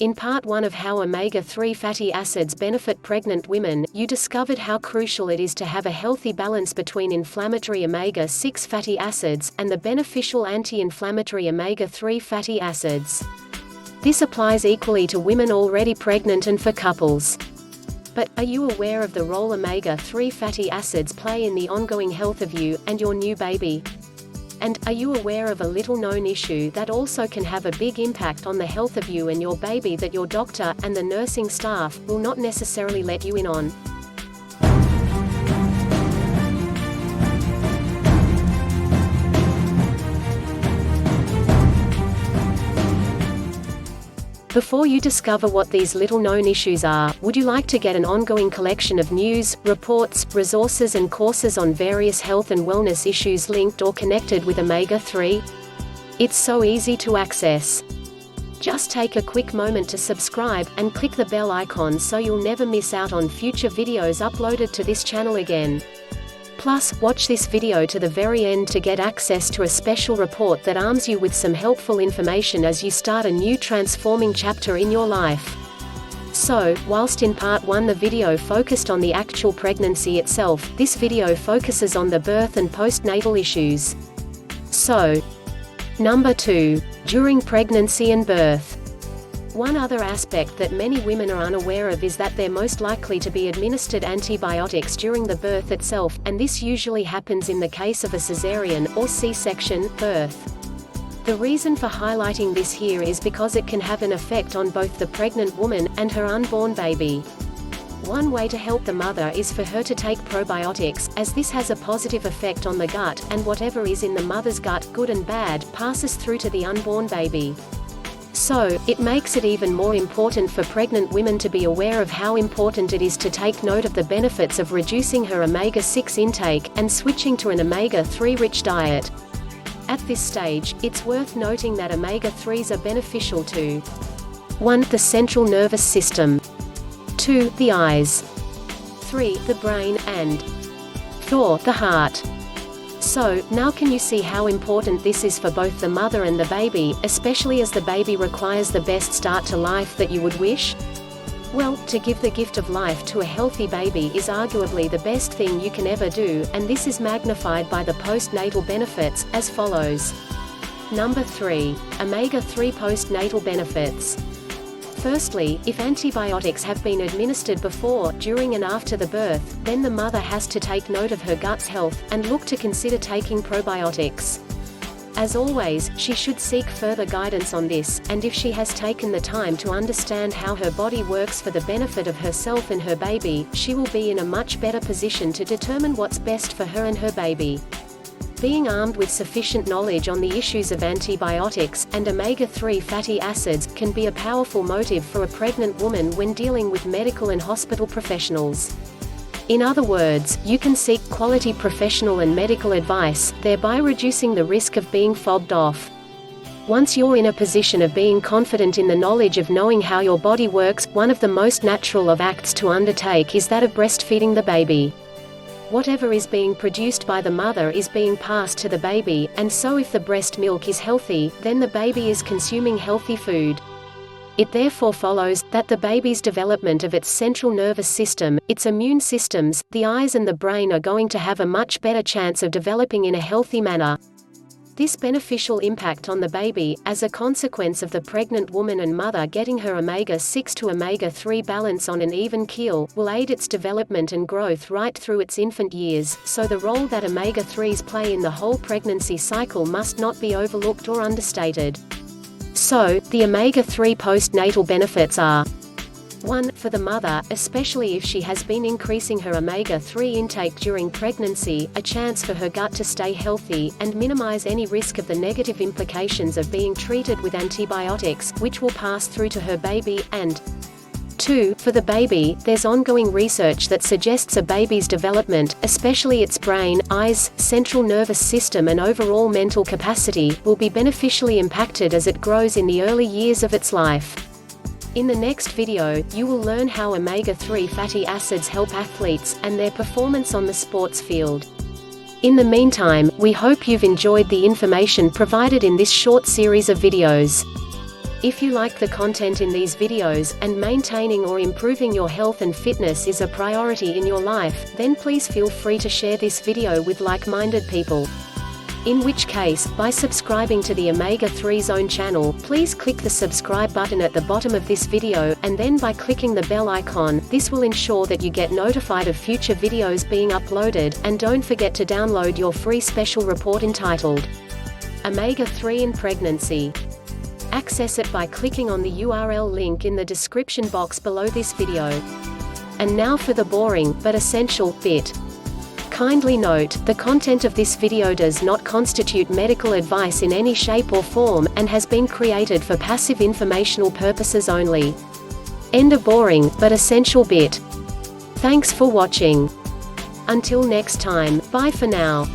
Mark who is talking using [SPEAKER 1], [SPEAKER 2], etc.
[SPEAKER 1] In part 1 of How omega-3 fatty acids benefit pregnant women, you discovered how crucial it is to have a healthy balance between inflammatory omega-6 fatty acids, and the beneficial anti-inflammatory omega-3 fatty acids. This applies equally to women already pregnant and for couples. But, are you aware of the role omega-3 fatty acids play in the ongoing health of you, and your new baby? And, are you aware of a little-known issue that also can have a big impact on the health of you and your baby that your doctor, and the nursing staff, will not necessarily let you in on? Before you discover what these little-known issues are, would you like to get an ongoing collection of news, reports, resources and courses on various health and wellness issues linked or connected with omega-3? It's so easy to access. Just take a quick moment to subscribe, and click the bell icon so you'll never miss out on future videos uploaded to this channel again. Plus, watch this video to the very end to get access to a special report that arms you with some helpful information as you start a new transforming chapter in your life. So, whilst in part 1 the video focused on the actual pregnancy itself, this video focuses on the birth and postnatal issues. So, number 2. During pregnancy and birth. One other aspect that many women are unaware of is that they're most likely to be administered antibiotics during the birth itself, and this usually happens in the case of a cesarean, or C-section, birth. The reason for highlighting this here is because it can have an effect on both the pregnant woman, and her unborn baby. One way to help the mother is for her to take probiotics, as this has a positive effect on the gut, and whatever is in the mother's gut, good and bad, passes through to the unborn baby. So, it makes it even more important for pregnant women to be aware of how important it is to take note of the benefits of reducing her omega-6 intake, and switching to an omega-3 rich diet. At this stage, it's worth noting that omega-3s are beneficial to 1. The central nervous system, 2. The eyes, 3. The brain, and 4. The heart. So, now can you see how important this is for both the mother and the baby, especially as the baby requires the best start to life that you would wish? Well, to give the gift of life to a healthy baby is arguably the best thing you can ever do, and this is magnified by the postnatal benefits, as follows. Number 3. Omega-3 postnatal benefits. Firstly, if antibiotics have been administered before, during and after the birth, then the mother has to take note of her gut's health, and look to consider taking probiotics. As always, she should seek further guidance on this, and if she has taken the time to understand how her body works for the benefit of herself and her baby, she will be in a much better position to determine what's best for her and her baby. Being armed with sufficient knowledge on the issues of antibiotics, and omega-3 fatty acids, can be a powerful motive for a pregnant woman when dealing with medical and hospital professionals. In other words, you can seek quality professional and medical advice, thereby reducing the risk of being fobbed off. Once you're in a position of being confident in the knowledge of knowing how your body works, one of the most natural of acts to undertake is that of breastfeeding the baby. Whatever is being produced by the mother is being passed to the baby, and so if the breast milk is healthy, then the baby is consuming healthy food. It therefore follows that the baby's development of its central nervous system, its immune systems, the eyes and the brain are going to have a much better chance of developing in a healthy manner. This beneficial impact on the baby, as a consequence of the pregnant woman and mother getting her omega-6 to omega-3 balance on an even keel, will aid its development and growth right through its infant years, so the role that omega-3s play in the whole pregnancy cycle must not be overlooked or understated. So, the omega-3 postnatal benefits are: 1. For the mother, especially if she has been increasing her omega-3 intake during pregnancy, a chance for her gut to stay healthy, and minimize any risk of the negative implications of being treated with antibiotics, which will pass through to her baby, and 2. For the baby, there's ongoing research that suggests a baby's development, especially its brain, eyes, central nervous system and overall mental capacity, will be beneficially impacted as it grows in the early years of its life. In the next video, you will learn how omega-3 fatty acids help athletes, and their performance on the sports field. In the meantime, we hope you've enjoyed the information provided in this short series of videos. If you like the content in these videos, and maintaining or improving your health and fitness is a priority in your life, then please feel free to share this video with like-minded people. In which case, by subscribing to the Omega-3 Zone channel, please click the subscribe button at the bottom of this video, and then by clicking the bell icon, this will ensure that you get notified of future videos being uploaded, and don't forget to download your free special report entitled Omega-3 in Pregnancy. Access it by clicking on the URL link in the description box below this video. And now for the boring, but essential, bit. Kindly note, the content of this video does not constitute medical advice in any shape or form, and has been created for passive informational purposes only. End of boring, but essential bit. Thanks for watching. Until next time, bye for now.